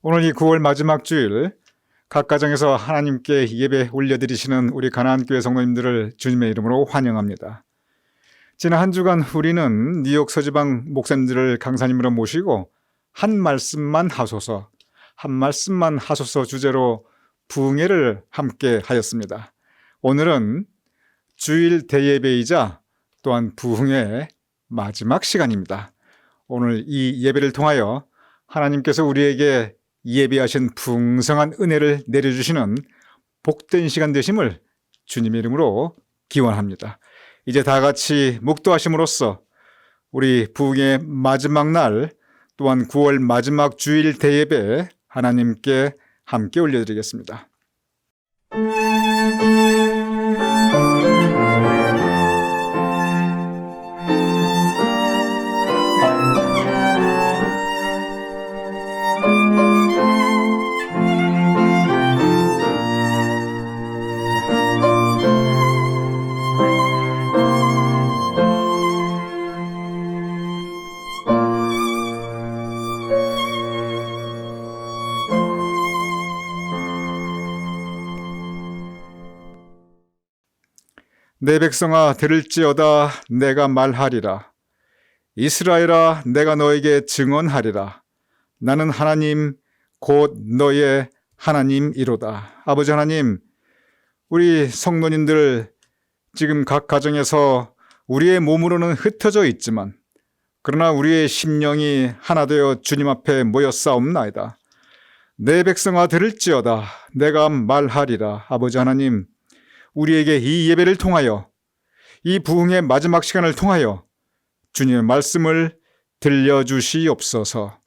오늘 이 9월 마지막 주일 각 가정에서 하나님께 예배 올려드리시는 우리 가나안교회 성도님들을 주님의 이름으로 환영합니다. 지난 한 주간 우리는 뉴욕 서지방 목사님들을 강사님으로 모시고 한 말씀만 하소서 주제로 부흥회를 함께 하였습니다. 오늘은 주일 대예배이자 또한 부흥회 마지막 시간입니다. 오늘 이 예배를 통하여 하나님께서 우리에게 예비하신 풍성한 은혜를 내려주시는 복된 시간 되심을 주님의 이름으로 기원합니다. 이제 다 같이 묵도하심으로써 우리 부흥의 마지막 날 또한 9월 마지막 주일 대예배 하나님께 함께 올려드리겠습니다. 내 백성아 들을지어다 내가 말하리라. 이스라엘아 내가 너에게 증언하리라. 나는 하나님 곧 너의 하나님이로다. 아버지 하나님, 우리 성도님들 지금 각 가정에서 우리의 몸으로는 흩어져 있지만 그러나 우리의 심령이 하나 되어 주님 앞에 모였사옵나이다. 내 백성아 들을지어다 내가 말하리라. 아버지 하나님, 우리에게 이 예배를 통하여 이 부흥의 마지막 시간을 통하여 주님의 말씀을 들려주시옵소서.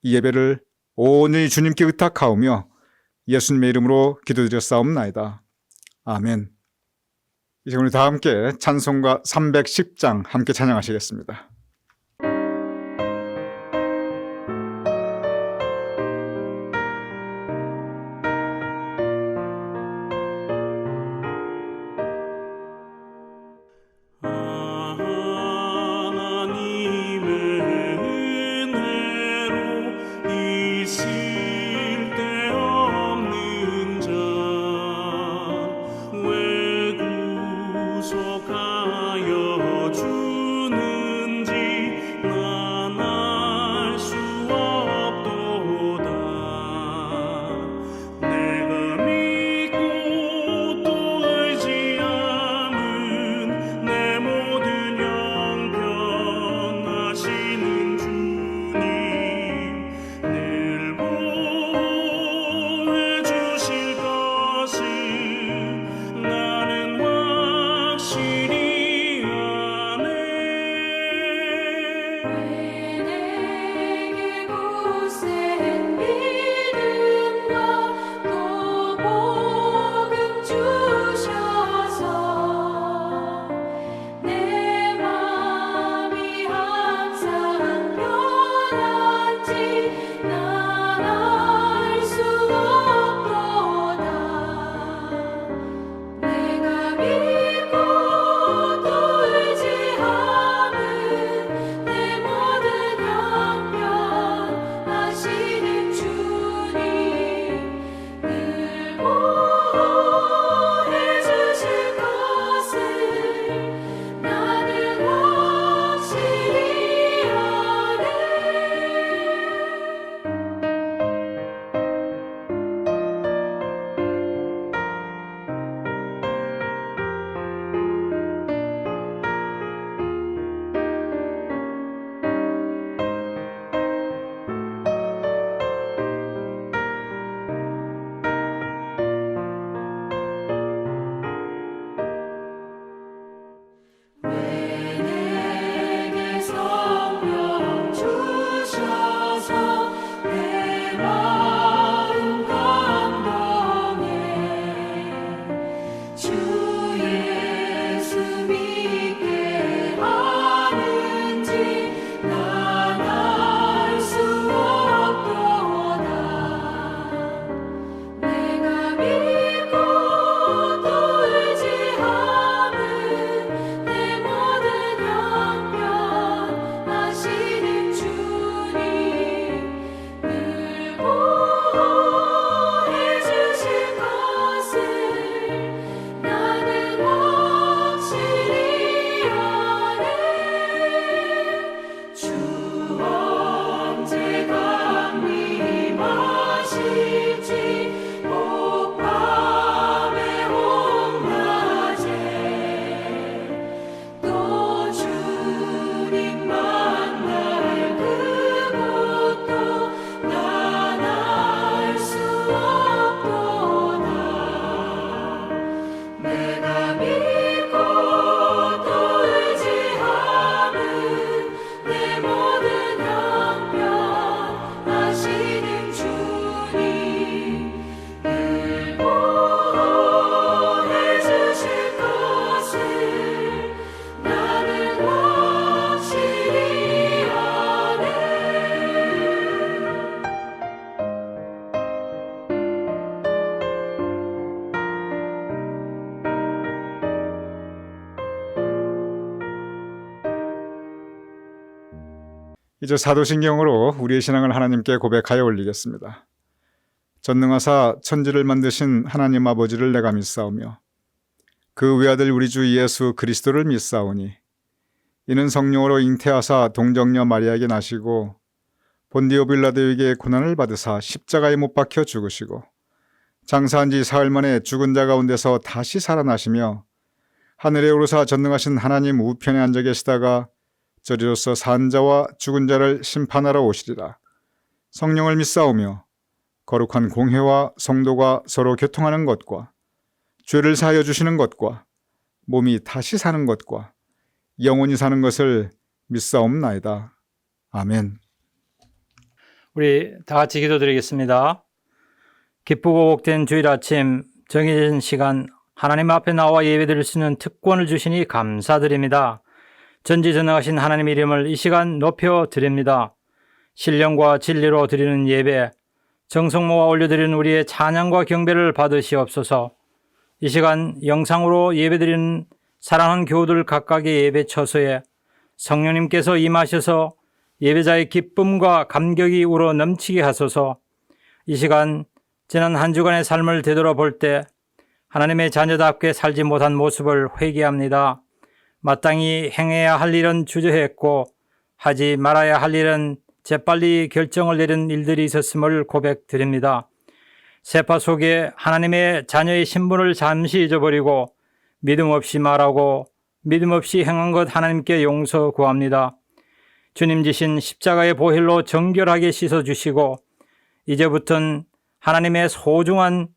이 예배를 온전히 주님께 의탁하오며 예수님의 이름으로 기도드렸사옵나이다. 아멘. 이제 우리 다 함께 찬송가 310장 함께 찬양하시겠습니다. 이제 사도신경으로 우리의 신앙을 하나님께 고백하여 올리겠습니다. 전능하사 천지를 만드신 하나님 아버지를 내가 믿사오며 그 외아들 우리 주 예수 그리스도를 믿사오니 이는 성령으로 잉태하사 동정녀 마리아에게 나시고 본디오 빌라도에게 고난을 받으사 십자가에 못 박혀 죽으시고 장사한 지 사흘 만에 죽은 자 가운데서 다시 살아나시며 하늘에 오르사 전능하신 하나님 우편에 앉아 계시다가 저리로서 산 자와 죽은 자를 심판하러 오시리라. 성령을 믿사오며 거룩한 공회와 성도가 서로 교통하는 것과 죄를 사하여 주시는 것과 몸이 다시 사는 것과 영원히 사는 것을 믿사옵나이다. 아멘. 우리 다 같이 기도드리겠습니다. 기쁘고 복된 주일 아침 정해진 시간 하나님 앞에 나와 예배드릴 수 있는 특권을 주시니 감사드립니다. 전지전능하신 하나님 이름을 이 시간 높여드립니다. 신령과 진리로 드리는 예배, 정성 모아 올려드리는 우리의 찬양과 경배를 받으시옵소서. 이 시간 영상으로 예배드리는 사랑하는 교우들 각각의 예배 처소에 성령님께서 임하셔서 예배자의 기쁨과 감격이 우러 넘치게 하소서. 이 시간 지난 한 주간의 삶을 되돌아볼 때 하나님의 자녀답게 살지 못한 모습을 회개합니다. 마땅히 행해야 할 일은 주저했고 하지 말아야 할 일은 재빨리 결정을 내린 일들이 있었음을 고백드립니다. 세파 속에 하나님의 자녀의 신분을 잠시 잊어버리고 믿음 없이 말하고 믿음 없이 행한 것 하나님께 용서 구합니다. 주님 지신 십자가의 보혈로 정결하게 씻어주시고 이제부터는 하나님의 소중한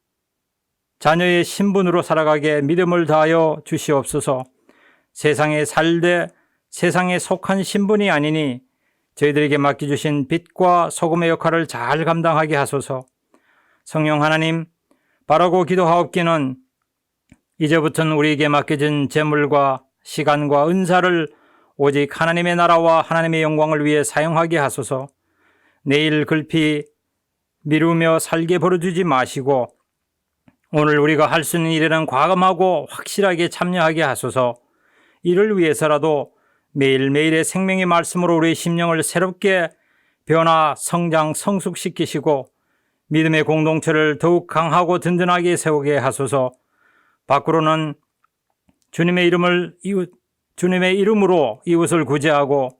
자녀의 신분으로 살아가게 믿음을 다하여 주시옵소서. 세상에 살되 세상에 속한 신분이 아니니 저희들에게 맡겨주신 빛과 소금의 역할을 잘 감당하게 하소서. 성령 하나님, 바라고 기도하옵기는 이제부터는 우리에게 맡겨진 재물과 시간과 은사를 오직 하나님의 나라와 하나님의 영광을 위해 사용하게 하소서. 내일 글피 미루며 살게 버려두지 마시고 오늘 우리가 할 수 있는 일에는 과감하고 확실하게 참여하게 하소서. 이를 위해서라도 매일매일의 생명의 말씀으로 우리의 심령을 새롭게 변화, 성장, 성숙시키시고 믿음의 공동체를 더욱 강하고 든든하게 세우게 하소서. 밖으로는 주님의 이름으로 이웃을 구제하고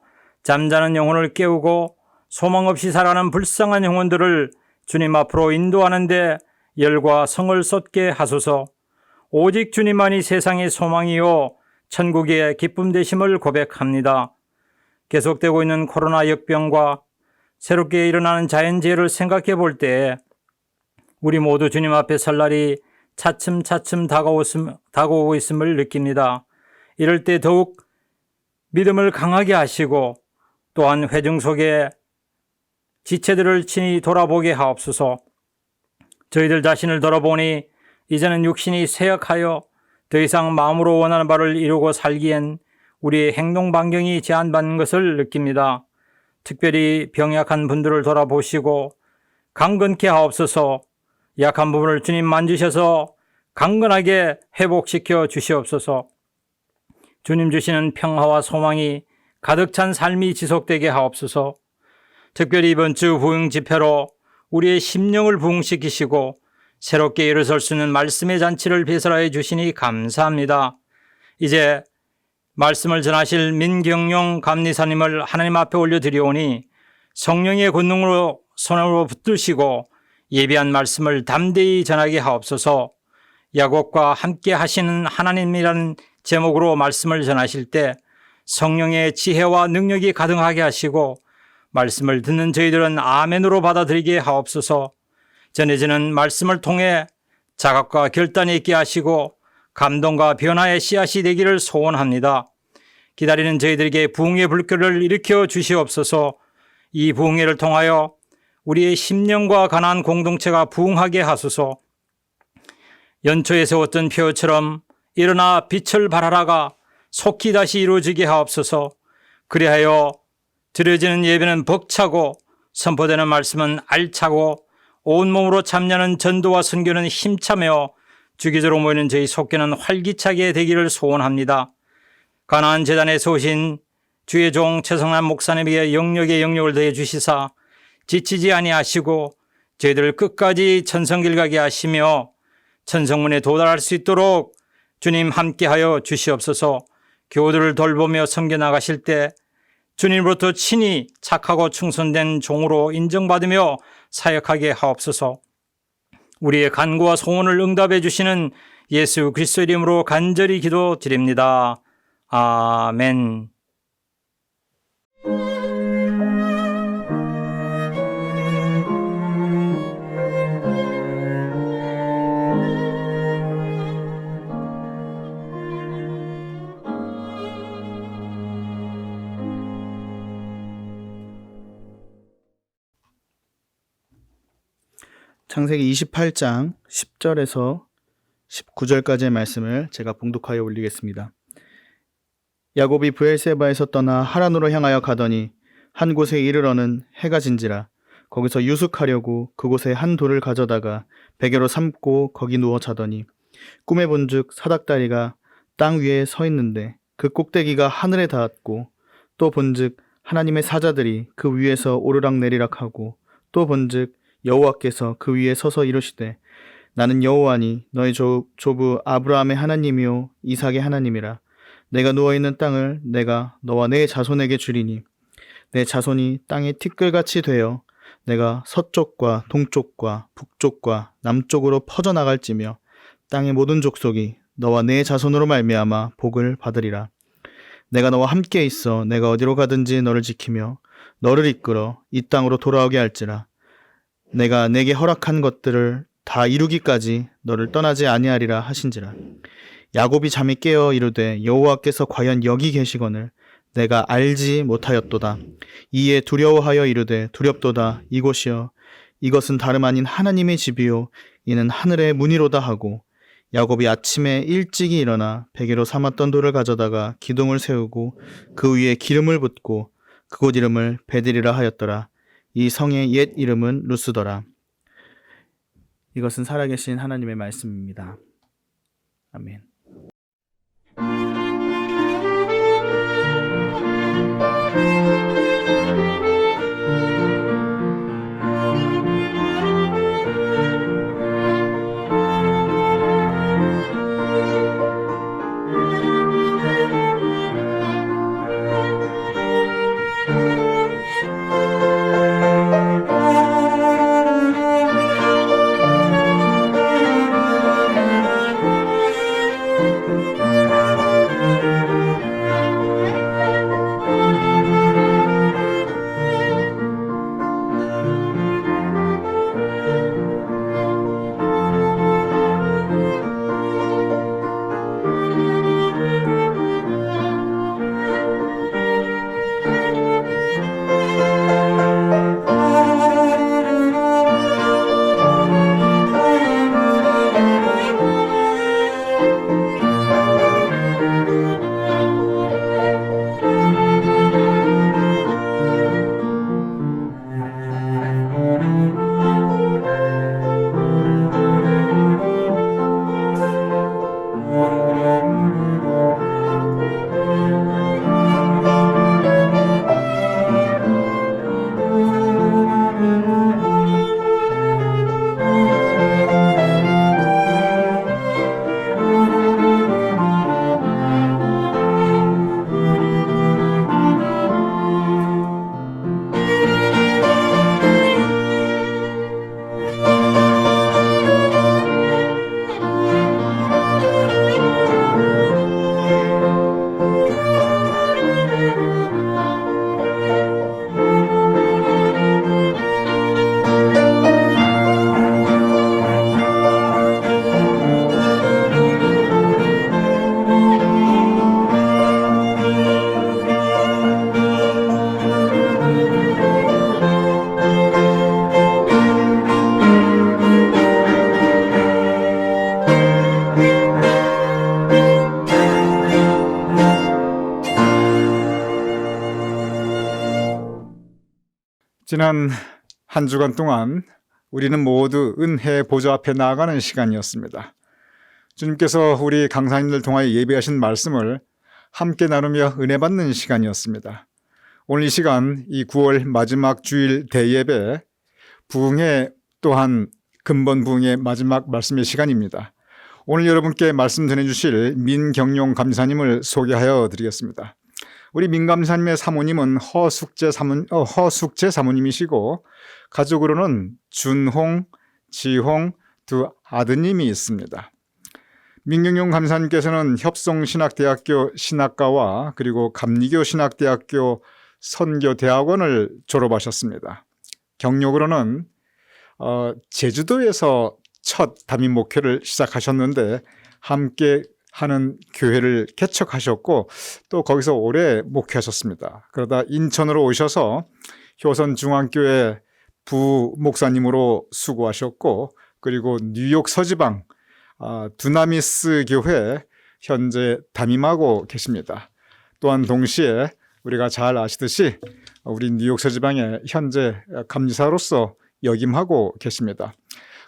잠자는 영혼을 깨우고 소망 없이 살아가는 불쌍한 영혼들을 주님 앞으로 인도하는 데 열과 성을 쏟게 하소서. 오직 주님만이 세상의 소망이요 천국의 기쁨 되심을 고백합니다. 계속되고 있는 코로나 역병과 새롭게 일어나는 자연재해를 생각해 볼 때 우리 모두 주님 앞에 설 날이 차츰차츰 다가오고 있음을 느낍니다. 이럴 때 더욱 믿음을 강하게 하시고 또한 회중 속에 지체들을 친히 돌아보게 하옵소서. 저희들 자신을 돌아보니 이제는 육신이 쇠약하여 더 이상 마음으로 원하는 바를 이루고 살기엔 우리의 행동 반경이 제한받는 것을 느낍니다. 특별히 병약한 분들을 돌아보시고 강건케 하옵소서. 약한 부분을 주님 만지셔서 강건하게 회복시켜 주시옵소서. 주님 주시는 평화와 소망이 가득 찬 삶이 지속되게 하옵소서. 특별히 이번 주 부흥 집회로 우리의 심령을 부흥시키시고 새롭게 일어설 수 있는 말씀의 잔치를 배설하여 주시니 감사합니다. 이제 말씀을 전하실 민경용 감리사님을 하나님 앞에 올려드리오니 성령의 권능으로 손으로 붙드시고 예비한 말씀을 담대히 전하게 하옵소서. 야곱과 함께 하시는 하나님이라는 제목으로 말씀을 전하실 때 성령의 지혜와 능력이 가득하게 하시고 말씀을 듣는 저희들은 아멘으로 받아들이게 하옵소서. 전해지는 말씀을 통해 자각과 결단이 있게 하시고 감동과 변화의 씨앗이 되기를 소원합니다. 기다리는 저희들에게 부흥의 불길을 일으켜 주시옵소서. 이 부흥회를 통하여 우리의 심령과 가난한 공동체가 부흥하게 하소서. 연초에 세웠던 표처럼 일어나 빛을 발하라가 속히 다시 이루어지게 하옵소서. 그리하여 드려지는 예배는 벅차고 선포되는 말씀은 알차고 온몸으로 참여하는 전도와 선교는 힘차며 주기적으로 모이는 저희 속교는 활기차게 되기를 소원합니다. 가나안 재단에서 오신 주의 종 최성남 목사님에게 영역에 영역을 더해 주시사 지치지 아니하시고 저희들을 끝까지 천성길 가게 하시며 천성문에 도달할 수 있도록 주님 함께하여 주시옵소서. 교우들을 돌보며 섬겨 나가실 때 주님으로부터 친히 착하고 충성된 종으로 인정받으며 사역하게 하옵소서. 우리의 간구와 소원을 응답해 주시는 예수 그리스도 이름으로 간절히 기도드립니다. 아멘. 창세기 28장 10절에서 19절까지의 말씀을 제가 봉독하여 올리겠습니다. 야곱이 브엘세바에서 떠나 하란으로 향하여 가더니 한 곳에 이르러는 해가 진지라. 거기서 유숙하려고 그곳에 한 돌을 가져다가 베개로 삼고 거기 누워 자더니 꿈에 본즉 사닥다리가 땅 위에 서 있는데 그 꼭대기가 하늘에 닿았고, 또 본즉 하나님의 사자들이 그 위에서 오르락내리락 하고, 또 본즉 여호와께서 그 위에 서서 이르시되 나는 여호와니 너의 조부 아브라함의 하나님이요 이삭의 하나님이라. 내가 누워있는 땅을 내가 너와 내 자손에게 주리니 내 자손이 땅의 티끌같이 되어 내가 서쪽과 동쪽과 북쪽과 남쪽으로 퍼져나갈지며 땅의 모든 족속이 너와 내 자손으로 말미암아 복을 받으리라. 내가 너와 함께 있어 내가 어디로 가든지 너를 지키며 너를 이끌어 이 땅으로 돌아오게 할지라. 내가 내게 허락한 것들을 다 이루기까지 너를 떠나지 아니하리라 하신지라. 야곱이 잠이 깨어 이르되 여호와께서 과연 여기 계시거늘 내가 알지 못하였도다. 이에 두려워하여 이르되 두렵도다. 이곳이여 이것은 다름 아닌 하나님의 집이요 이는 하늘의 문이로다 하고, 야곱이 아침에 일찍이 일어나 베개로 삼았던 돌을 가져다가 기둥을 세우고 그 위에 기름을 붓고 그곳 이름을 베들이라 하였더라. 이 성의 옛 이름은 루스더라. 이것은 살아계신 하나님의 말씀입니다. 아멘. 지난 한 주간 동안 우리는 모두 은혜의 보좌 앞에 나아가는 시간이었습니다. 주님께서 우리 강사님들 통하여 예배하신 말씀을 함께 나누며 은혜 받는 시간이었습니다. 오늘 이 시간, 이 9월 마지막 주일 대예배, 부흥회 또한 근본 부흥의 마지막 말씀의 시간입니다. 오늘 여러분께 말씀 전해주실 민경용 감사님을 소개하여 드리겠습니다. 우리 민 감사님의 사모님은 허숙재 사모님이시고 가족으로는 준홍, 지홍 두 아드님이 있습니다. 민경용 감사님께서는 협성신학대학교 신학과와 그리고 감리교 신학대학교 선교대학원을 졸업하셨습니다. 경력으로는 제주도에서 첫 담임 목회를 시작하셨는데 함께 하는 교회를 개척하셨고 또 거기서 오래 목회하셨습니다. 그러다 인천으로 오셔서 효선중앙교회 부목사님으로 수고하셨고 그리고 뉴욕 서지방 두나미스 교회 현재 담임하고 계십니다. 또한 동시에 우리가 잘 아시듯이 우리 뉴욕 서지방의 현재 감리사로서 역임하고 계십니다.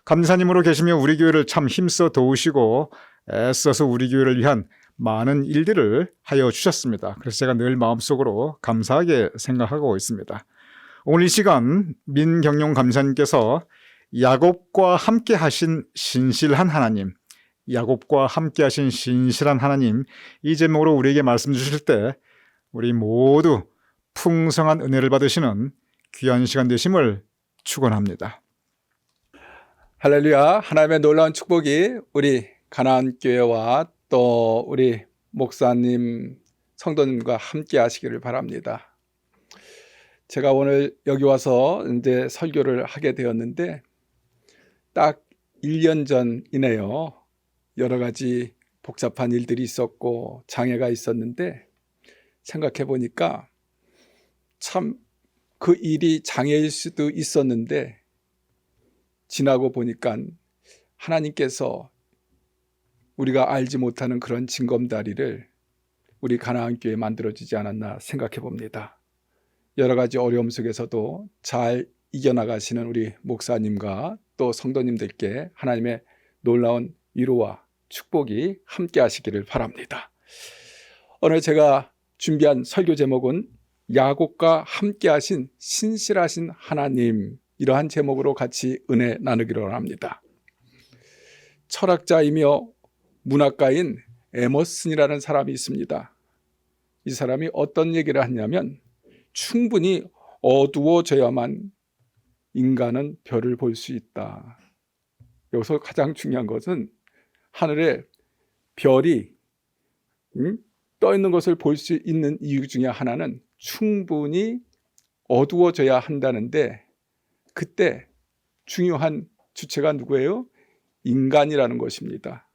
감리사님으로 계시며 우리 교회를 참 힘써 도우시고 애써서 우리 교회를 위한 많은 일들을 하여 주셨습니다. 그래서 제가 늘 마음속으로 감사하게 생각하고 있습니다. 오늘 이 시간 민경용 감사님께서 야곱과 함께 하신 신실한 하나님, 야곱과 함께 하신 신실한 하나님, 이 제목으로 우리에게 말씀 주실 때 우리 모두 풍성한 은혜를 받으시는 귀한 시간 되심을 축원합니다. 할렐루야. 하나님의 놀라운 축복이 우리 가나안교회와 또 우리 목사님, 성도님과 함께 하시기를 바랍니다. 제가 오늘 여기 와서 이제 설교를 하게 되었는데 딱 1년 전이네요. 여러 가지 복잡한 일들이 있었고 장애가 있었는데 생각해 보니까 참 그 일이 장애일 수도 있었는데 지나고 보니까 하나님께서 우리가 알지 못하는 그런 징검다리를 우리 가나안교회에 만들어주지 않았나 생각해 봅니다. 여러 가지 어려움 속에서도 잘 이겨나가시는 우리 목사님과 또 성도님들께 하나님의 놀라운 위로와 축복이 함께 하시기를 바랍니다. 오늘 제가 준비한 설교 제목은 야곱과 함께 하신 신실하신 하나님, 이러한 제목으로 같이 은혜 나누기로 합니다. 철학자이며 문학가인 에머슨이라는 사람이 있습니다. 이 사람이 어떤 얘기를 하냐면 충분히 어두워져야만 인간은 별을 볼 수 있다. 여기서 가장 중요한 것은 하늘에 별이 떠 있는 것을 볼 수 있는 이유 중에 하나는 충분히 어두워져야 한다는데 그때 중요한 주체가 누구예요? 인간이라는 것입니다.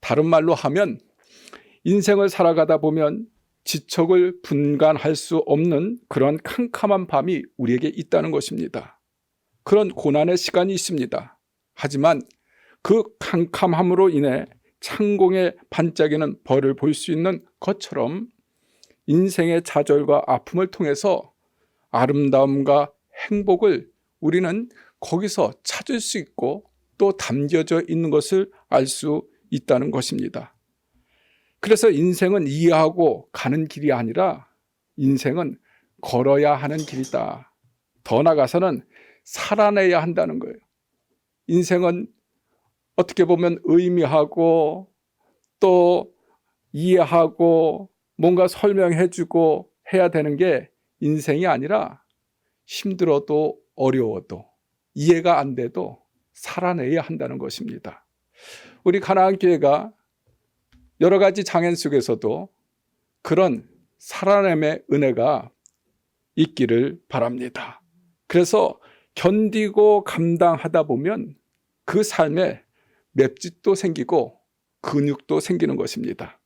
다른 말로 하면 인생을 살아가다 보면 지척을 분간할 수 없는 그런 캄캄한 밤이 우리에게 있다는 것입니다. 그런 고난의 시간이 있습니다. 하지만 그 캄캄함으로 인해 창공에 반짝이는 벌을 볼 수 있는 것처럼 인생의 좌절과 아픔을 통해서 아름다움과 행복을 우리는 거기서 찾을 수 있고 또 담겨져 있는 것을 알 수 있다는 것입니다. 그래서 인생은 이해하고 가는 길이 아니라 인생은 걸어야 하는 길이다. 더 나아가서는 살아내야 한다는 거예요. 인생은 어떻게 보면 의미하고 또 이해하고 뭔가 설명해주고 해야 되는 게 인생이 아니라 힘들어도 어려워도 이해가 안 돼도 살아내야 한다는 것입니다. 우리 가나안교회가 여러 가지 장애 속에서도 그런 살아남의 은혜가 있기를 바랍니다. 그래서 견디고 감당하다 보면 그 삶에 맵짓도 생기고 근육도 생기는 것입니다.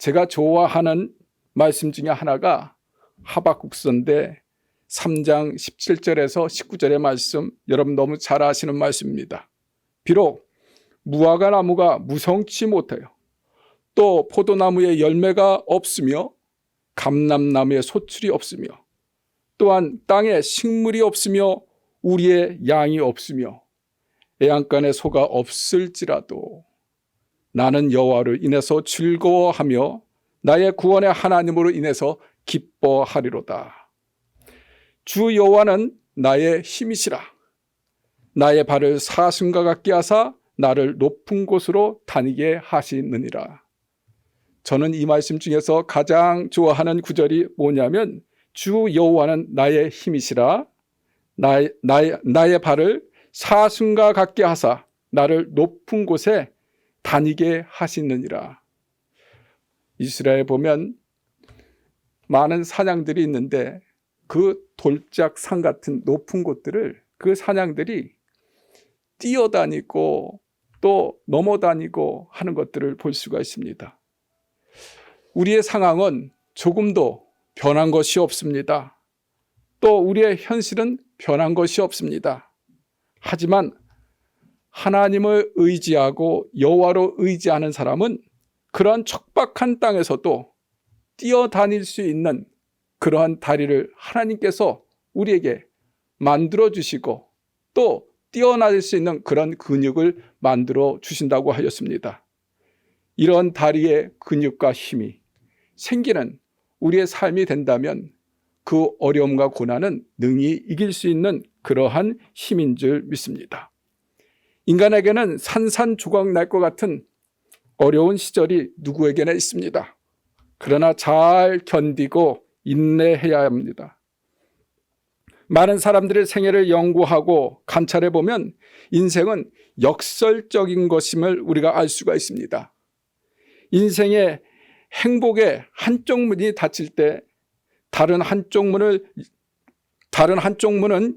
제가 좋아하는 말씀 중에 하나가 하박국서인데 3장 17절에서 19절의 말씀, 여러분 너무 잘 아시는 말씀입니다. 비록 무화과 나무가 무성치 못해요. 또 포도나무에 열매가 없으며 감람나무에 소출이 없으며 또한 땅에 식물이 없으며 우리의 양이 없으며 애양간에 소가 없을지라도 나는 여호와로 인해서 즐거워하며 나의 구원의 하나님으로 인해서 기뻐하리로다. 주 여호와는 나의 힘이시라. 나의 발을 사슴과 같게 하사 나를 높은 곳으로 다니게 하시느니라. 저는 이 말씀 중에서 가장 좋아하는 구절이 뭐냐면 주 여호와는 나의 힘이시라 나의 발을 사슴과 같게 하사 나를 높은 곳에 다니게 하시느니라. 이스라엘에 보면 많은 사냥들이 있는데 그 돌짝산 같은 높은 곳들을 그 사냥들이 뛰어다니고 또 넘어다니고 하는 것들을 볼 수가 있습니다. 우리의 상황은 조금도 변한 것이 없습니다. 또 우리의 현실은 변한 것이 없습니다. 하지만 하나님을 의지하고 여호와로 의지하는 사람은 그러한 척박한 땅에서도 뛰어다닐 수 있는 그러한 다리를 하나님께서 우리에게 만들어 주시고 또 뛰어날 수 있는 그런 근육을 만들어 주신다고 하였습니다. 이런 다리의 근육과 힘이 생기는 우리의 삶이 된다면 그 어려움과 고난은 능히 이길 수 있는 그러한 힘인 줄 믿습니다. 인간에게는 산산조각 날 것 같은 어려운 시절이 누구에게나 있습니다. 그러나 잘 견디고 인내해야 합니다. 많은 사람들의 생애를 연구하고 관찰해 보면 인생은 역설적인 것임을 우리가 알 수가 있습니다. 인생의 행복의 한쪽 문이 닫힐 때 다른 한쪽 문은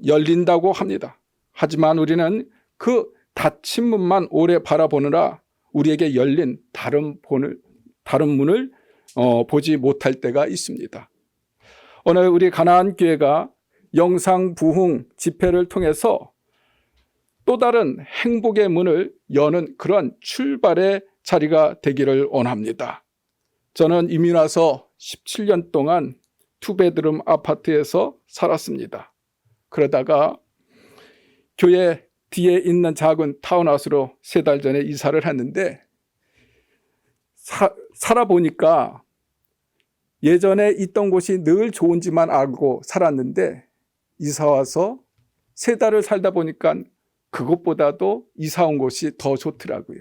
열린다고 합니다. 하지만 우리는 그 닫힌 문만 오래 바라보느라 우리에게 열린 다른 문을 보지 못할 때가 있습니다. 오늘 우리 가나안 교회가 영상 부흥 집회를 통해서 또 다른 행복의 문을 여는 그런 출발의 자리가 되기를 원합니다. 저는 이민 와서 17년 동안 투베드룸 아파트에서 살았습니다. 그러다가 교회 뒤에 있는 작은 타운하우스로 3달 전에 이사를 했는데 살아보니까 예전에 있던 곳이 늘 좋은지만 알고 살았는데 이사 와서 3달을 살다 보니까 그것보다도 이사 온 곳이 더 좋더라고요.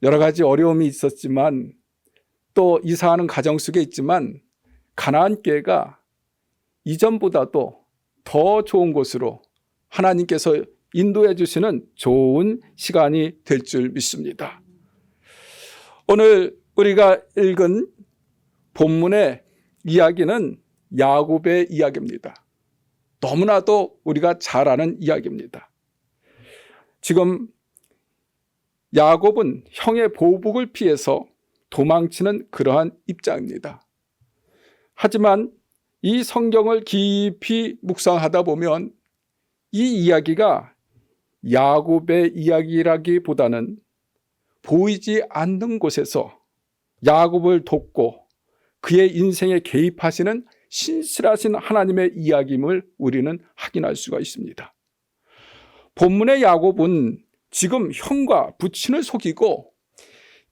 여러 가지 어려움이 있었지만 또 이사하는 가정 속에 있지만 가나안 교회가 이전보다도 더 좋은 곳으로 하나님께서 인도해 주시는 좋은 시간이 될 줄 믿습니다. 오늘 우리가 읽은 본문의 이야기는 야곱의 이야기입니다. 너무나도 우리가 잘 아는 이야기입니다. 지금 야곱은 형의 보복을 피해서 도망치는 그러한 입장입니다. 하지만 이 성경을 깊이 묵상하다 보면 이 이야기가 야곱의 이야기라기보다는 보이지 않는 곳에서 야곱을 돕고 그의 인생에 개입하시는 신실하신 하나님의 이야기임을 우리는 확인할 수가 있습니다. 본문의 야곱은 지금 형과 부친을 속이고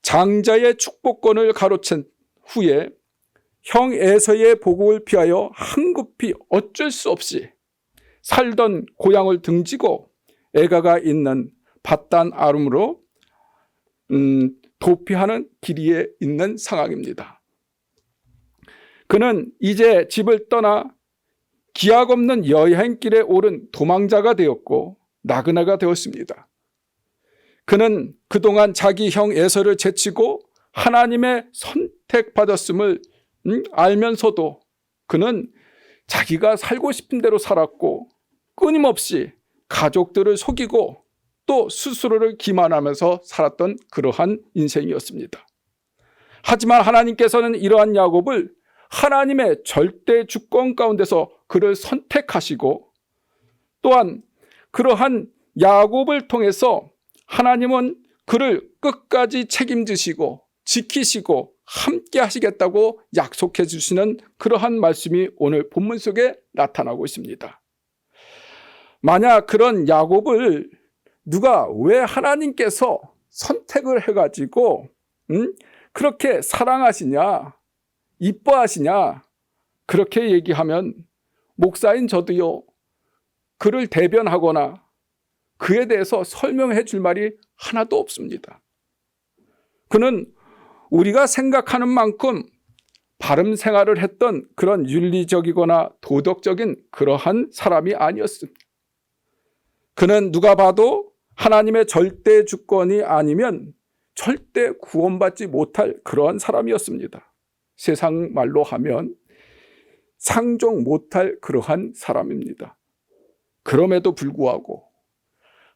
장자의 축복권을 가로챈 후에 형 에서의 보복을 피하여 황급히 어쩔 수 없이 살던 고향을 등지고 애가가 있는 밧단 아름으로 도피하는 길이에 있는 상황입니다. 그는 이제 집을 떠나 기약 없는 여행길에 오른 도망자가 되었고 나그네가 되었습니다. 그는 그동안 자기 형 에서를 제치고 하나님의 선택받았음을 알면서도 그는 자기가 살고 싶은 대로 살았고 끊임없이 가족들을 속이고 또 스스로를 기만하면서 살았던 그러한 인생이었습니다. 하지만 하나님께서는 이러한 야곱을 하나님의 절대 주권 가운데서 그를 선택하시고 또한 그러한 야곱을 통해서 하나님은 그를 끝까지 책임지시고 지키시고 함께 하시겠다고 약속해 주시는 그러한 말씀이 오늘 본문 속에 나타나고 있습니다. 만약 그런 야곱을 누가 왜 하나님께서 선택을 해가지고 그렇게 사랑하시냐 이뻐하시냐 그렇게 얘기하면 목사인 저도요 그를 대변하거나 그에 대해서 설명해 줄 말이 하나도 없습니다. 그는 우리가 생각하는 만큼 바른 생활을 했던 그런 윤리적이거나 도덕적인 그러한 사람이 아니었습니다. 그는 누가 봐도 하나님의 절대 주권이 아니면 절대 구원받지 못할 그러한 사람이었습니다. 세상 말로 하면 상종 못할 그러한 사람입니다. 그럼에도 불구하고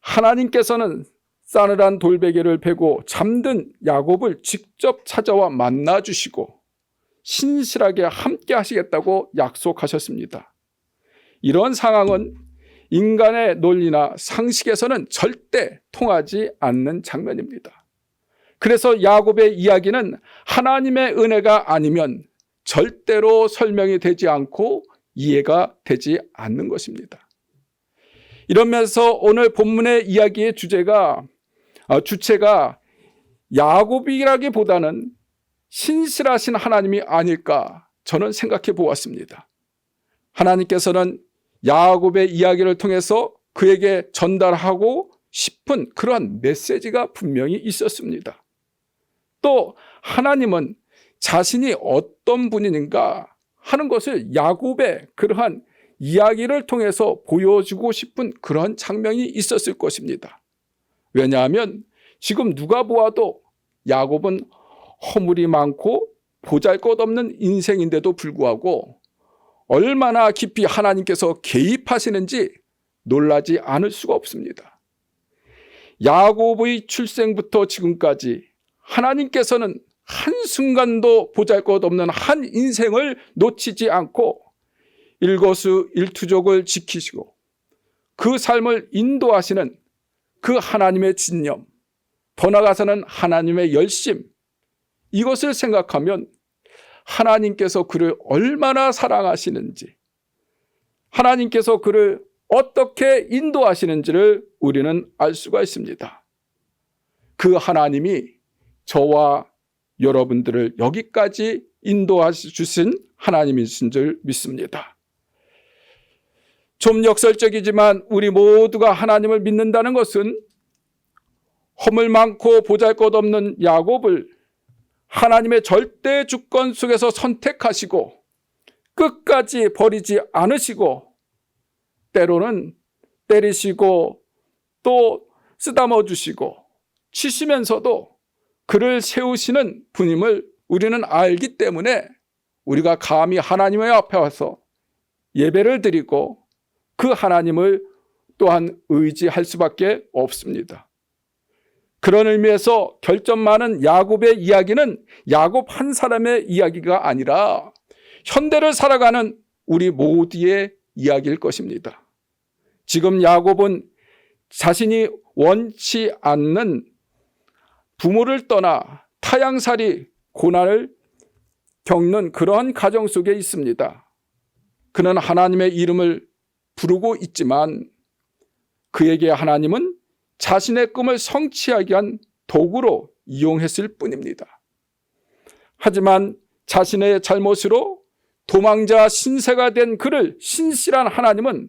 하나님께서는 싸늘한 돌베개를 베고 잠든 야곱을 직접 찾아와 만나주시고 신실하게 함께 하시겠다고 약속하셨습니다. 이런 상황은 인간의 논리나 상식에서는 절대 통하지 않는 장면입니다. 그래서 야곱의 이야기는 하나님의 은혜가 아니면 절대로 설명이 되지 않고 이해가 되지 않는 것입니다. 이러면서 오늘 본문의 이야기의 주체가 야곱이라기보다는 신실하신 하나님이 아닐까 저는 생각해 보았습니다. 하나님께서는 야곱의 이야기를 통해서 그에게 전달하고 싶은 그러한 메시지가 분명히 있었습니다. 또 하나님은 자신이 어떤 분인가 하는 것을 야곱의 그러한 이야기를 통해서 보여주고 싶은 그런 장면이 있었을 것입니다. 왜냐하면 지금 누가 보아도 야곱은 허물이 많고 보잘것없는 인생인데도 불구하고 얼마나 깊이 하나님께서 개입하시는지 놀라지 않을 수가 없습니다. 야곱의 출생부터 지금까지 하나님께서는 한순간도 보잘것없는 한 인생을 놓치지 않고 일거수일투족을 지키시고 그 삶을 인도하시는 그 하나님의 진념, 더 나아가서는 하나님의 열심, 이것을 생각하면 하나님께서 그를 얼마나 사랑하시는지, 하나님께서 그를 어떻게 인도하시는지를 우리는 알 수가 있습니다. 그 하나님이 저와 여러분들을 여기까지 인도하신 하나님이신 줄 믿습니다. 좀 역설적이지만 우리 모두가 하나님을 믿는다는 것은 허물 많고 보잘것없는 야곱을 하나님의 절대 주권 속에서 선택하시고 끝까지 버리지 않으시고 때로는 때리시고 또 쓰다머 주시고 치시면서도 그를 세우시는 분임을 우리는 알기 때문에 우리가 감히 하나님의 앞에 와서 예배를 드리고 그 하나님을 또한 의지할 수밖에 없습니다. 그런 의미에서 결점 많은 야곱의 이야기는 야곱 한 사람의 이야기가 아니라 현대를 살아가는 우리 모두의 이야기일 것입니다. 지금 야곱은 자신이 원치 않는 부모를 떠나 타향살이 고난을 겪는 그런 가정 속에 있습니다. 그는 하나님의 이름을 부르고 있지만 그에게 하나님은 자신의 꿈을 성취하기 위한 도구로 이용했을 뿐입니다. 하지만 자신의 잘못으로 도망자 신세가 된 그를 신실한 하나님은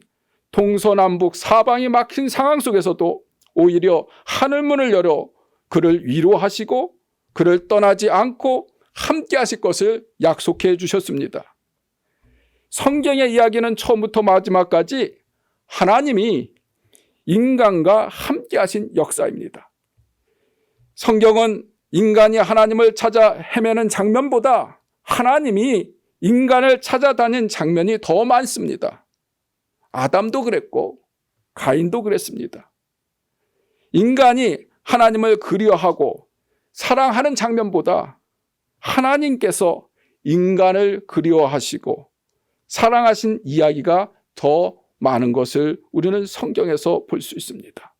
동서남북 사방이 막힌 상황 속에서도 오히려 하늘문을 열어 그를 위로하시고 그를 떠나지 않고 함께 하실 것을 약속해 주셨습니다. 성경의 이야기는 처음부터 마지막까지 하나님이 인간과 함께 하신 역사입니다. 성경은 인간이 하나님을 찾아 헤매는 장면보다 하나님이 인간을 찾아다닌 장면이 더 많습니다. 아담도 그랬고 가인도 그랬습니다. 인간이 하나님을 그리워하고 사랑하는 장면보다 하나님께서 인간을 그리워하시고 사랑하신 이야기가 더 많은 것을 우리는 성경에서 볼 수 있습니다.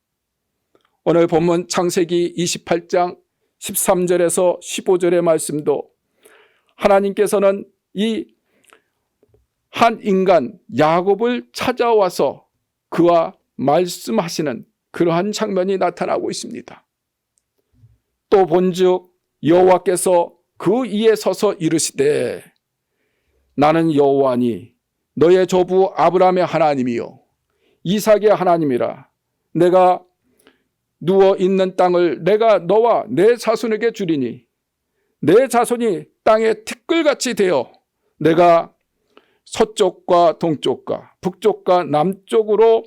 오늘 본문 창세기 28장 13절에서 15절의 말씀도 하나님께서는 이 한 인간 야곱을 찾아와서 그와 말씀하시는 그러한 장면이 나타나고 있습니다. 또 본즉 여호와께서 그 위에 서서 이르시되 나는 여호와니 너의 조부 아브라함의 하나님이요 이삭의 하나님이라. 내가 누워 있는 땅을 내가 너와 내 자손에게 주리니 내 자손이 땅에 티끌같이 되어 내가 서쪽과 동쪽과 북쪽과 남쪽으로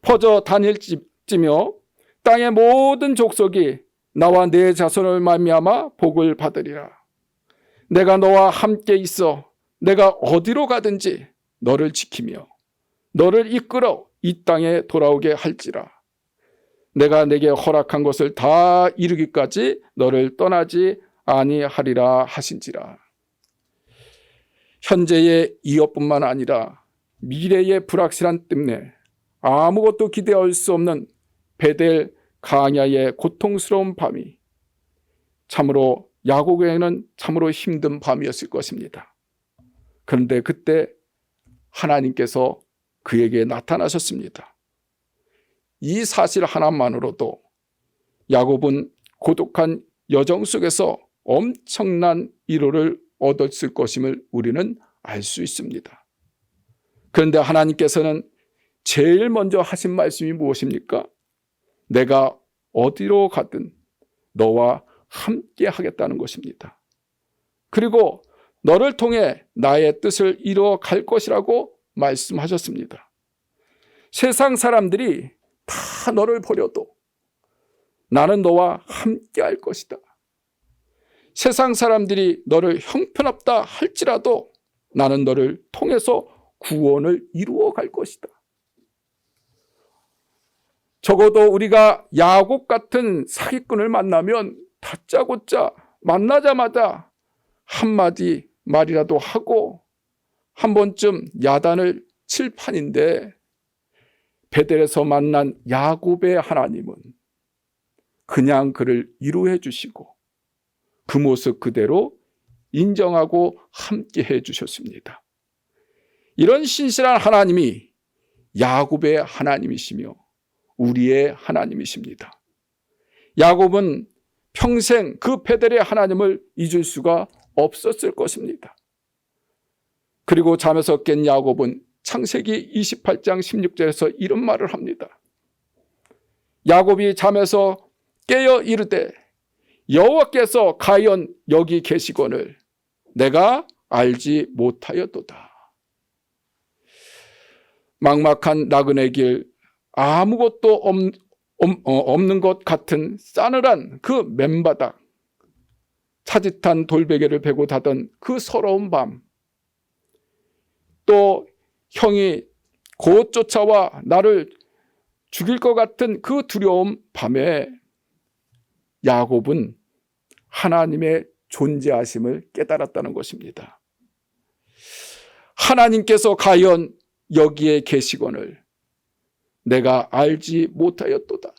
퍼져 다닐지며 땅의 모든 족속이 나와 내 자손을 말미암아 복을 받으리라. 내가 너와 함께 있어 내가 어디로 가든지 너를 지키며 너를 이끌어 이 땅에 돌아오게 할지라. 내가 내게 허락한 것을 다 이루기까지 너를 떠나지 아니하리라 하신지라. 현재의 이업뿐만 아니라 미래의 불확실한 때문에 아무것도 기대할 수 없는 베델 가냐의 고통스러운 밤이 참으로 야곱에게는 참으로 힘든 밤이었을 것입니다. 그런데 그때 하나님께서 그에게 나타나셨습니다. 이 사실 하나만으로도 야곱은 고독한 여정 속에서 엄청난 위로를 얻었을 것임을 우리는 알 수 있습니다. 그런데 하나님께서는 제일 먼저 하신 말씀이 무엇입니까? 내가 어디로 가든 너와 함께 하겠다는 것입니다. 그리고 너를 통해 나의 뜻을 이루어 갈 것이라고 말씀하셨습니다. 세상 사람들이 다 너를 버려도 나는 너와 함께 할 것이다. 세상 사람들이 너를 형편없다 할지라도 나는 너를 통해서 구원을 이루어 갈 것이다. 적어도 우리가 야곱 같은 사기꾼을 만나면 다짜고짜 만나자마자 한마디 말이라도 하고 한 번쯤 야단을 칠 판인데 베델에서 만난 야곱의 하나님은 그냥 그를 위로해 주시고 그 모습 그대로 인정하고 함께 해 주셨습니다. 이런 신실한 하나님이 야곱의 하나님이시며 우리의 하나님이십니다. 야곱은 평생 그 베델의 하나님을 잊을 수가 없었을 것입니다. 그리고 잠에서 깬 야곱은 창세기 28장 16절에서 이런 말을 합니다. 야곱이 잠에서 깨어 이르되 여호와께서 과연 여기 계시거늘 내가 알지 못하였도다. 막막한 나그네 길, 아무것도 없는 것 같은 싸늘한 그 맨바닥, 차짓한 돌베개를 베고 자던 그 서러운 밤, 또 형이 곧 쫓아와 나를 죽일 것 같은 그 두려움 밤에 야곱은 하나님의 존재하심을 깨달았다는 것입니다. 하나님께서 과연 여기에 계시거늘 내가 알지 못하였도다.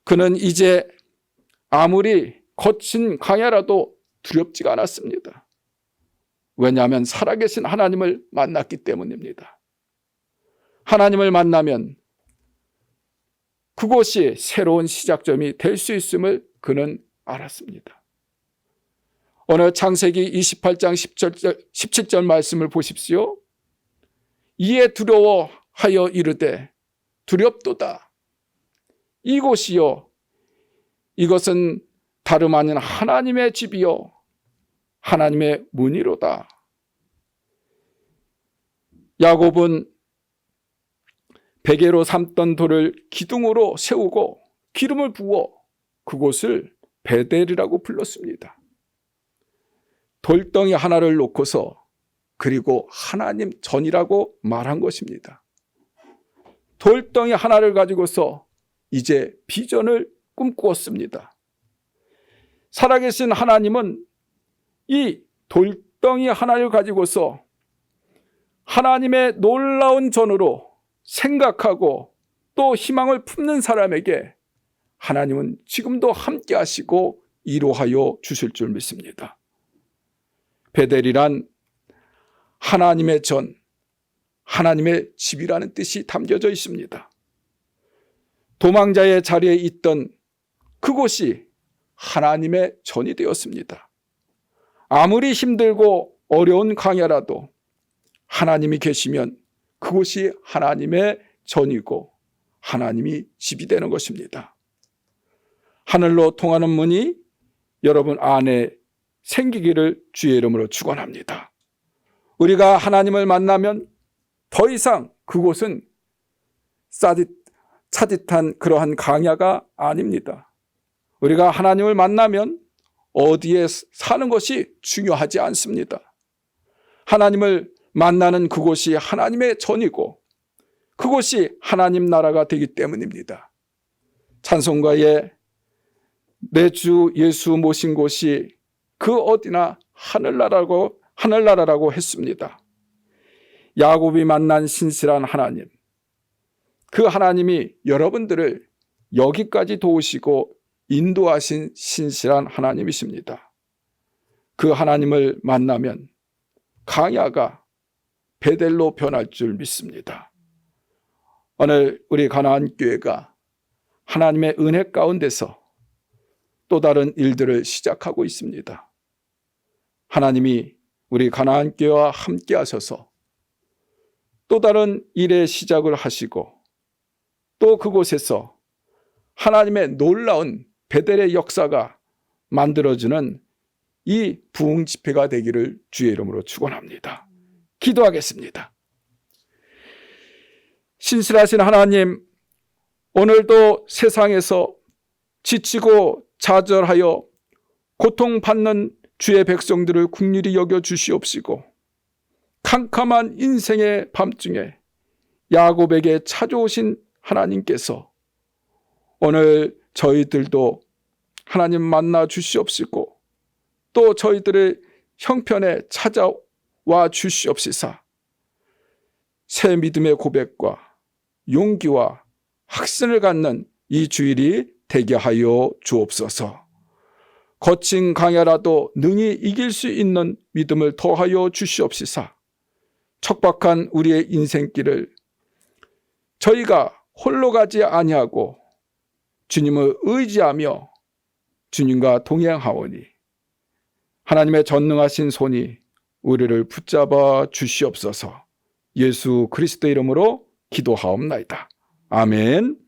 그는 이제 아무리 거친 광야라도 두렵지가 않았습니다. 왜냐하면 살아계신 하나님을 만났기 때문입니다. 하나님을 만나면 그곳이 새로운 시작점이 될 수 있음을 그는 알았습니다. 오늘 창세기 28장 17절 말씀을 보십시오. 이에 두려워하여 이르되 두렵도다. 이곳이요 이것은 다름 아닌 하나님의 집이요 하나님의 문이로다. 야곱은 베개로 삼던 돌을 기둥으로 세우고 기름을 부어 그곳을 베델이라고 불렀습니다. 돌덩이 하나를 놓고서 그리고 하나님 전이라고 말한 것입니다. 돌덩이 하나를 가지고서 이제 비전을 꿈꾸었습니다. 살아계신 하나님은 이 돌덩이 하나를 가지고서 하나님의 놀라운 전으로 생각하고 또 희망을 품는 사람에게 하나님은 지금도 함께 하시고 이루하여 주실 줄 믿습니다. 베델이란 하나님의 전, 하나님의 집이라는 뜻이 담겨져 있습니다. 도망자의 자리에 있던 그곳이 하나님의 전이 되었습니다. 아무리 힘들고 어려운 광야라도 하나님이 계시면 그곳이 하나님의 전이고 하나님이 집이 되는 것입니다. 하늘로 통하는 문이 여러분 안에 생기기를 주의 이름으로 축원합니다. 우리가 하나님을 만나면 더 이상 그곳은 차디찬 그러한 강야가 아닙니다. 우리가 하나님을 만나면 어디에 사는 것이 중요하지 않습니다. 하나님을 만나는 그곳이 하나님의 전이고 그곳이 하나님 나라가 되기 때문입니다. 찬송가에 내 주 예수 모신 곳이 그 어디나 하늘나라라고 했습니다. 야곱이 만난 신실한 하나님, 그 하나님이 여러분들을 여기까지 도우시고 인도하신 신실한 하나님이십니다. 그 하나님을 만나면 강야가 베델로 변할 줄 믿습니다. 오늘 우리 가나안 교회가 하나님의 은혜 가운데서 또 다른 일들을 시작하고 있습니다. 하나님이 우리 가나안 교회와 함께 하셔서 또 다른 일의 시작을 하시고 또 그곳에서 하나님의 놀라운 베델의 역사가 만들어지는 이 부흥 집회가 되기를 주의 이름으로 축원합니다. 기도하겠습니다. 신실하신 하나님, 오늘도 세상에서 지치고 좌절하여 고통받는 주의 백성들을 긍휼히 여겨 주시옵시고 캄캄한 인생의 밤중에 야곱에게 찾아오신 하나님께서 오늘 저희들도 하나님 만나 주시옵시고 또 저희들의 형편에 찾아와 주시옵시사 새 믿음의 고백과 용기와 확신을 갖는 이 주일이 되게 하여 주옵소서. 거친 강야라도 능히 이길 수 있는 믿음을 더하여 주시옵시사 척박한 우리의 인생길을 저희가 홀로 가지 아니하고 주님을 의지하며 주님과 동행하오니 하나님의 전능하신 손이 우리를 붙잡아 주시옵소서. 예수 그리스도 이름으로 기도하옵나이다. 아멘.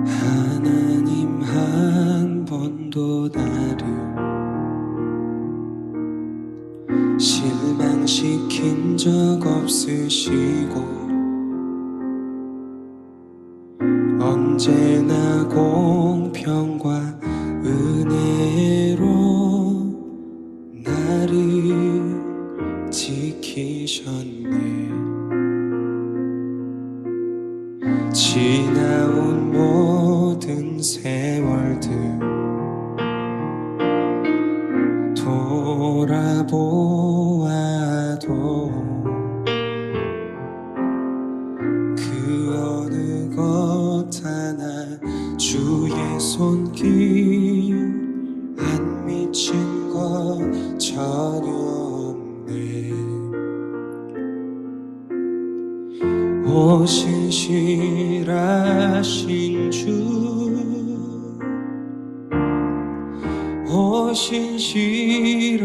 하나님 한 번도 나를 실망시킨 적 없으시고 언제나 공평과 은혜로 나를 지키셨네. 지나온 모든 세월들 돌아보아도 그 어느 것 하나 주의 손길 안 미친 것 전혀 없네. 오 신실하신 주, 오 신실하신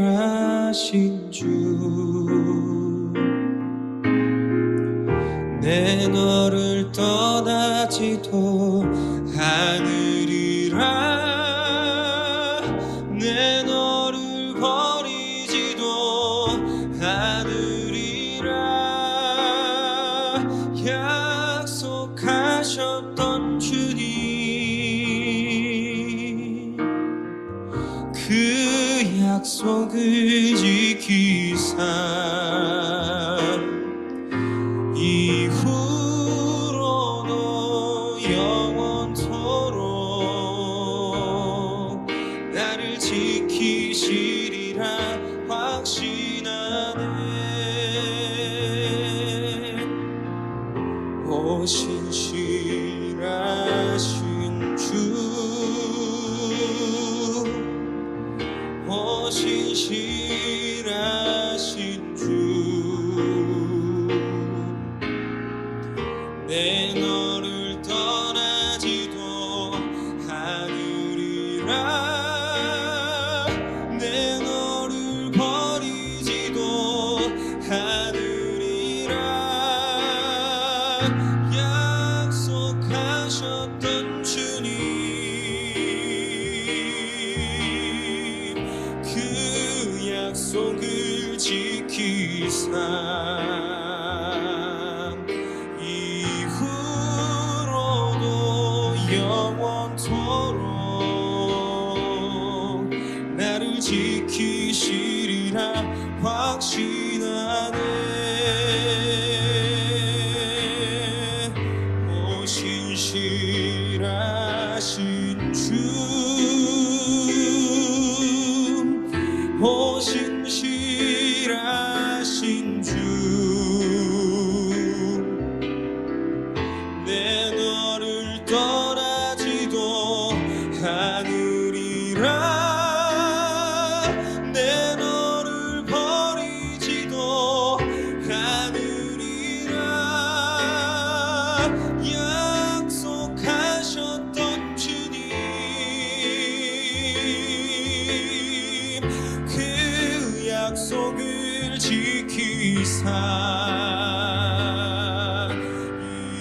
주, 내 너를 떠나지도 않으리라. 내 너를 버리지도 않으리라. 약속하셨던 주님, 그 약속을 지키사 이후로도 영원토록 나를 지키시리라 확신하네. 오 신실하신 주, 오 신실하신 주, 내 너를 떠나지도 않으리라. 세상 이후로도 영원토록 나를 지키시리라 확신하네. 오 신실하신 주, 오 신실하신 주, 내 너를 떠나지도 않으리라. 내 너를 버리지도 않으리라. 약속하셨던 주님, 그 약속을 지키사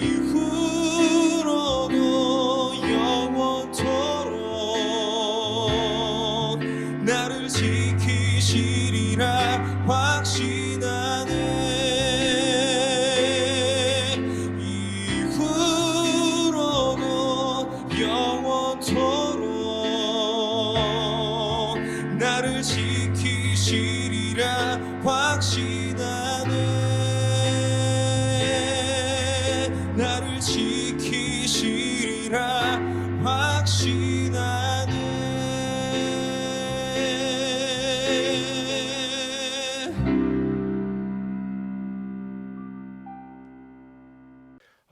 이후로도 영원토록 나를 지키시리라 확신하네. 이후로도 영원토록 나를 지키시리라 확신하네. 나를 지키시리라 확신하네.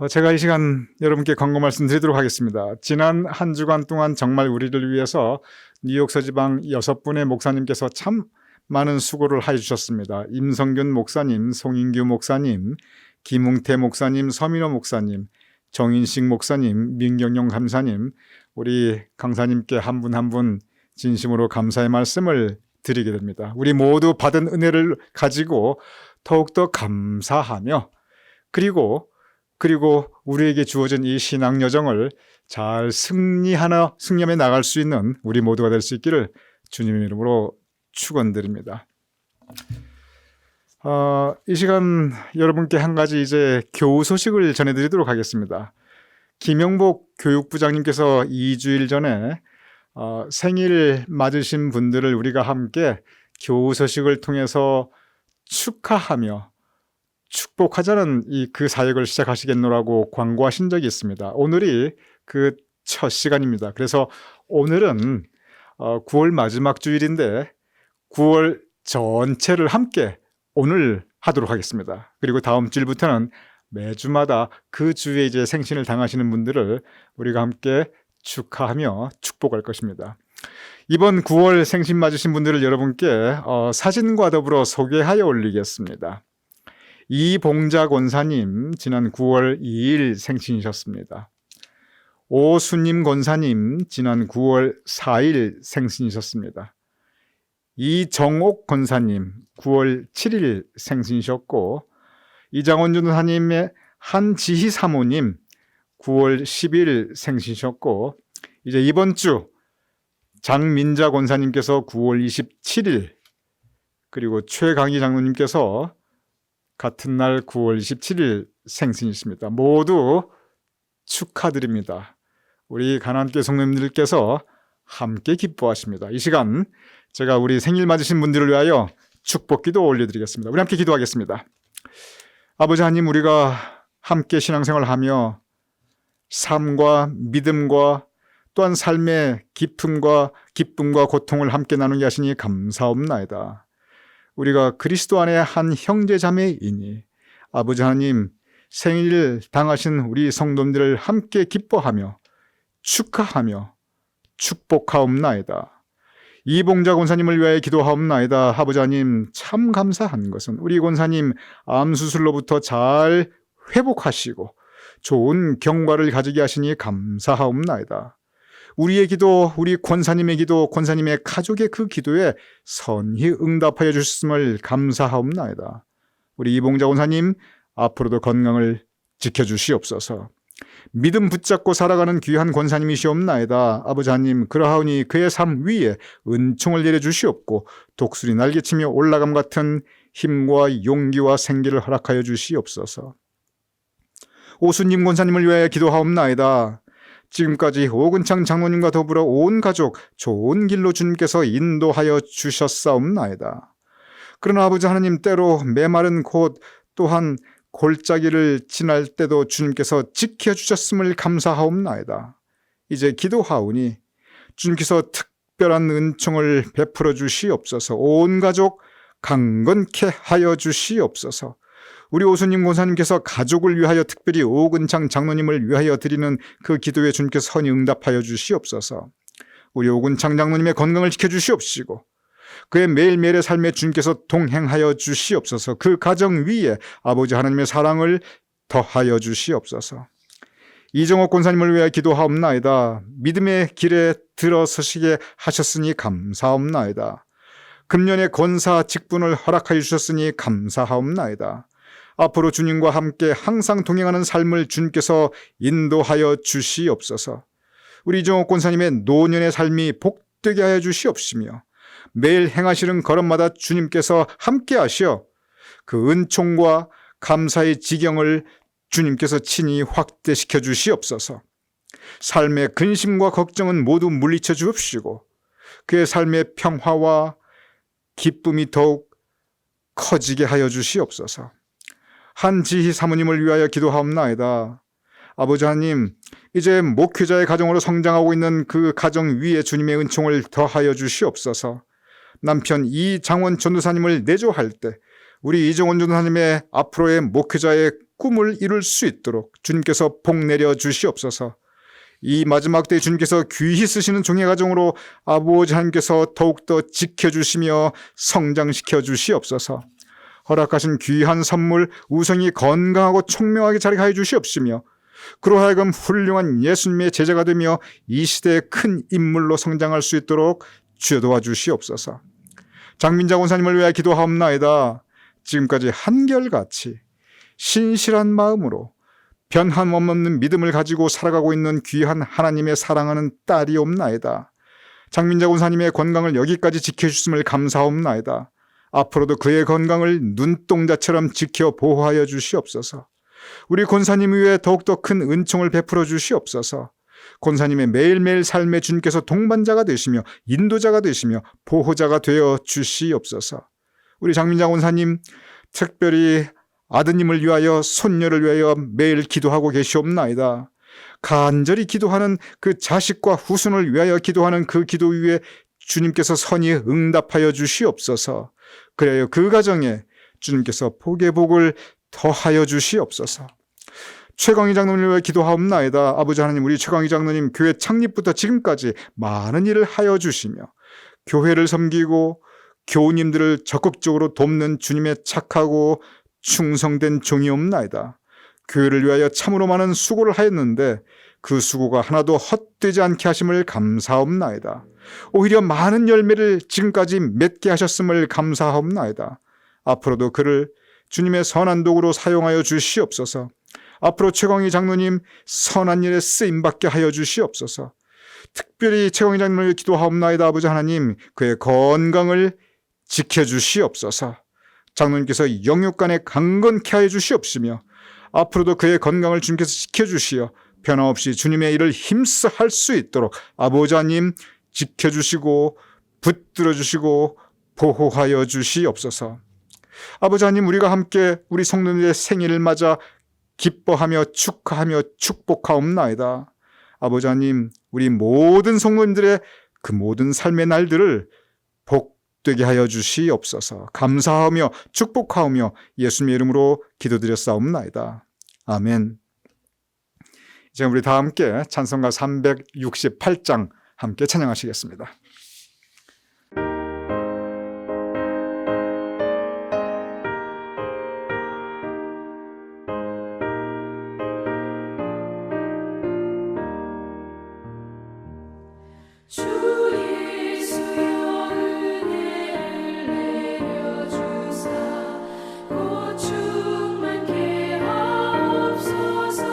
제가 이 시간 여러분께 광고 말씀드리도록 하겠습니다. 지난 한 주간 동안 정말 우리를 위해서 뉴욕 서지방 6분의 목사님께서 참 많은 수고를 해주셨습니다. 임성균 목사님, 송인규 목사님, 김웅태 목사님, 서민호 목사님, 정인식 목사님, 민경용 감사님, 우리 강사님께 한 분 한 분 진심으로 감사의 말씀을 드리게 됩니다. 우리 모두 받은 은혜를 가지고 더욱더 감사하며 그리고 우리에게 주어진 이 신앙 여정을 잘 승리하며 나갈 수 있는 우리 모두가 될 수 있기를 주님의 이름으로 축원드립니다. 이 시간 여러분께 한 가지 이제 교우 소식을 전해드리도록 하겠습니다. 김영복 교육부장님께서 2주일 전에 생일 맞으신 분들을 우리가 함께 교우 소식을 통해서 축하하며 축복하자는 그 사역을 시작하시겠노라고 광고하신 적이 있습니다. 오늘이 그 첫 시간입니다. 그래서 오늘은 9월 마지막 주일인데 9월 전체를 함께 오늘 하도록 하겠습니다. 그리고 다음 주일부터는 매주마다 그 주에 이제 생신을 당하시는 분들을 우리가 함께 축하하며 축복할 것입니다. 이번 9월 생신 맞으신 분들을 여러분께 사진과 더불어 소개하여 올리겠습니다. 이봉자 권사님 지난 9월 2일 생신이셨습니다. 오수님 권사님 지난 9월 4일 생신이셨습니다. 이정옥 권사님 9월 7일 생신이셨고 이장원 전도사님의 한지희 사모님 9월 10일 생신이셨고 이제 이번 주 장민자 권사님께서 9월 27일 그리고 최강희 장로님께서 같은 날 9월 27일 생신이십니다. 모두 축하드립니다. 우리 가나안교회 성도님들께서 함께 기뻐하십니다. 이 시간 제가 우리 생일 맞으신 분들을 위하여 축복기도 올려드리겠습니다. 우리 함께 기도하겠습니다. 아버지 하나님, 우리가 함께 신앙생활하며 삶과 믿음과 또한 삶의 기쁨과 고통을 함께 나누게 하시니 감사옵나이다. 우리가 그리스도 안에 한 형제자매이니 아버지 하나님, 생일 당하신 우리 성도님들을 함께 기뻐하며 축하하며 축복하옵나이다. 이봉자 권사님을 위하여 기도하옵나이다. 아버지 하나님, 참 감사한 것은 우리 권사님 암수술로부터 잘 회복하시고 좋은 경과를 가지게 하시니 감사하옵나이다. 우리의 기도, 우리 권사님의 기도, 권사님의 가족의 그 기도에 선히 응답하여 주셨음을 감사하옵나이다. 우리 이봉자 권사님 앞으로도 건강을 지켜주시옵소서. 믿음 붙잡고 살아가는 귀한 권사님이시옵나이다. 아버지 하나님, 그러하오니 그의 삶 위에 은총을 내려주시옵고 독수리 날개치며 올라감 같은 힘과 용기와 생기를 허락하여 주시옵소서. 오수님 권사님을 위하여 기도하옵나이다. 지금까지 오근창 장로님과 더불어 온 가족 좋은 길로 주님께서 인도하여 주셨사옵나이다. 그러나 아버지 하나님, 때로 메마른 곳 또한 골짜기를 지날 때도 주님께서 지켜주셨음을 감사하옵나이다. 이제 기도하오니 주님께서 특별한 은총을 베풀어 주시옵소서. 온 가족 강건케 하여 주시옵소서. 우리 오수님 권사님께서 가족을 위하여, 특별히 오근창 장로님을 위하여 드리는 그 기도에 주님께서 선히 응답하여 주시옵소서. 우리 오근창 장로님의 건강을 지켜주시옵시고 그의 매일매일의 삶에 주님께서 동행하여 주시옵소서. 그 가정 위에 아버지 하나님의 사랑을 더하여 주시옵소서. 이정옥 권사님을 위하여 기도하옵나이다. 믿음의 길에 들어서시게 하셨으니 감사옵나이다. 금년에 권사 직분을 허락하여 주셨으니 감사하옵나이다. 앞으로 주님과 함께 항상 동행하는 삶을 주님께서 인도하여 주시옵소서. 우리 이정옥 권사님의 노년의 삶이 복되게 하여 주시옵시며 매일 행하시는 걸음마다 주님께서 함께 하시어 그 은총과 감사의 지경을 주님께서 친히 확대시켜 주시옵소서. 삶의 근심과 걱정은 모두 물리쳐 주옵시고 그의 삶의 평화와 기쁨이 더욱 커지게 하여 주시옵소서. 한지희 사모님을 위하여 기도하옵나이다. 아버지 하나님, 이제 목회자의 가정으로 성장하고 있는 그 가정 위에 주님의 은총을 더하여 주시옵소서. 남편 이장원 전도사님을 내조할 때 우리 이정원 전도사님의 앞으로의 목회자의 꿈을 이룰 수 있도록 주님께서 복 내려 주시옵소서. 이 마지막 때에 주님께서 귀히 쓰시는 종의 가정으로 아버지 하나님께서 더욱더 지켜주시며 성장시켜 주시옵소서. 허락하신 귀한 선물 우성이 건강하고 총명하게 자라게 하여 주시옵시며 그로 하여금 훌륭한 예수님의 제자가 되며 이 시대의 큰 인물로 성장할 수 있도록 주여 도와주시옵소서. 장민자 권사님을 위하여 기도하옵나이다. 지금까지 한결같이 신실한 마음으로 변함없는 믿음을 가지고 살아가고 있는 귀한 하나님의 사랑하는 딸이옵나이다. 장민자 권사님의 건강을 여기까지 지켜주심을 감사옵나이다. 앞으로도 그의 건강을 눈동자처럼 지켜 보호하여 주시옵소서. 우리 권사님 위에 더욱더 큰 은총을 베풀어 주시옵소서. 권사님의 매일매일 삶에 주님께서 동반자가 되시며 인도자가 되시며 보호자가 되어 주시옵소서. 우리 장민자 권사님, 특별히 아드님을 위하여 손녀를 위하여 매일 기도하고 계시옵나이다. 간절히 기도하는 그 자식과 후손을 위하여 기도하는 그 기도 위에 주님께서 선히 응답하여 주시옵소서. 그래요, 그 가정에 주님께서 복의 복을 더하여 주시옵소서. 최광희 장로님을 위해 기도하옵나이다. 아버지 하나님, 우리 최광희 장로님 교회 창립부터 지금까지 많은 일을 하여 주시며 교회를 섬기고 교우님들을 적극적으로 돕는 주님의 착하고 충성된 종이옵나이다. 교회를 위하여 참으로 많은 수고를 하였는데 그 수고가 하나도 헛되지 않게 하심을 감사옵나이다. 오히려 많은 열매를 지금까지 맺게 하셨음을 감사하옵나이다. 앞으로도 그를 주님의 선한 도구로 사용하여 주시옵소서. 앞으로 최광희 장로님 선한 일에 쓰임받게 하여 주시옵소서. 특별히 최광희 장로님을 기도하옵나이다. 아버지 하나님, 그의 건강을 지켜주시옵소서. 장로님께서 영육간에 강건케 하여 주시옵시며 앞으로도 그의 건강을 주님께서 지켜주시어 변함없이 주님의 일을 힘써 할 수 있도록 아버지 하나님 지켜주시고 붙들어주시고 보호하여 주시옵소서. 아버지 하나님, 우리가 함께 우리 성도님의 생일을 맞아 기뻐하며 축하하며 축복하옵나이다. 아버지 하나님, 우리 모든 성도님들의 그 모든 삶의 날들을 복되게 하여 주시옵소서. 감사하며 축복하오며 예수님의 이름으로 기도드렸사옵나이다. 아멘. 이제 우리 다 함께 찬송가 368장 함께 찬양하시겠습니다. 주의 수여 은혜를 내려주사 곧 충만케 하옵소서.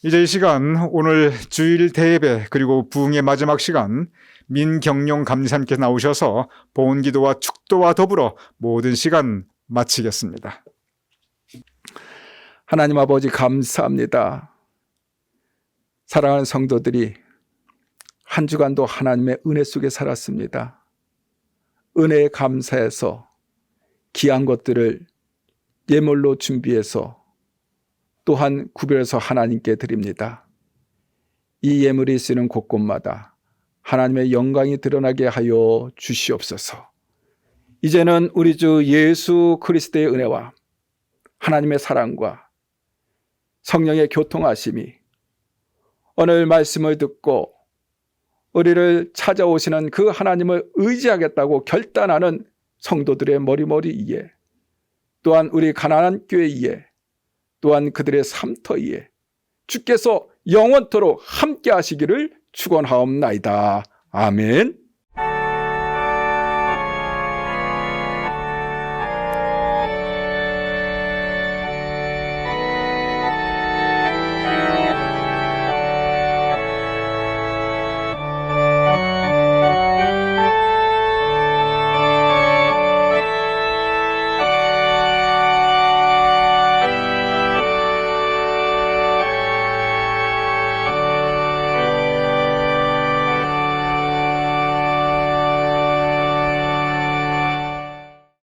이제 이 시간 오늘 주일 대예배 그리고 부흥의 마지막 시간 민경용 감리사님께서 나오셔서 보온기도와 축도와 더불어 모든 시간 마치겠습니다. 하나님 아버지 감사합니다. 사랑하는 성도들이 한 주간도 하나님의 은혜 속에 살았습니다. 은혜에 감사해서 귀한 것들을 예물로 준비해서 또한 구별해서 하나님께 드립니다. 이 예물이 쓰는 곳곳마다 하나님의 영광이 드러나게 하여 주시옵소서. 이제는 우리 주 예수 그리스도의 은혜와 하나님의 사랑과 성령의 교통하심이 오늘 말씀을 듣고 우리를 찾아오시는 그 하나님을 의지하겠다고 결단하는 성도들의 머리머리 위에, 또한 우리 가나안 교회 위에, 또한 그들의 삶터 위에 주께서 영원토록 함께 하시기를 축원하옵나이다. 아멘.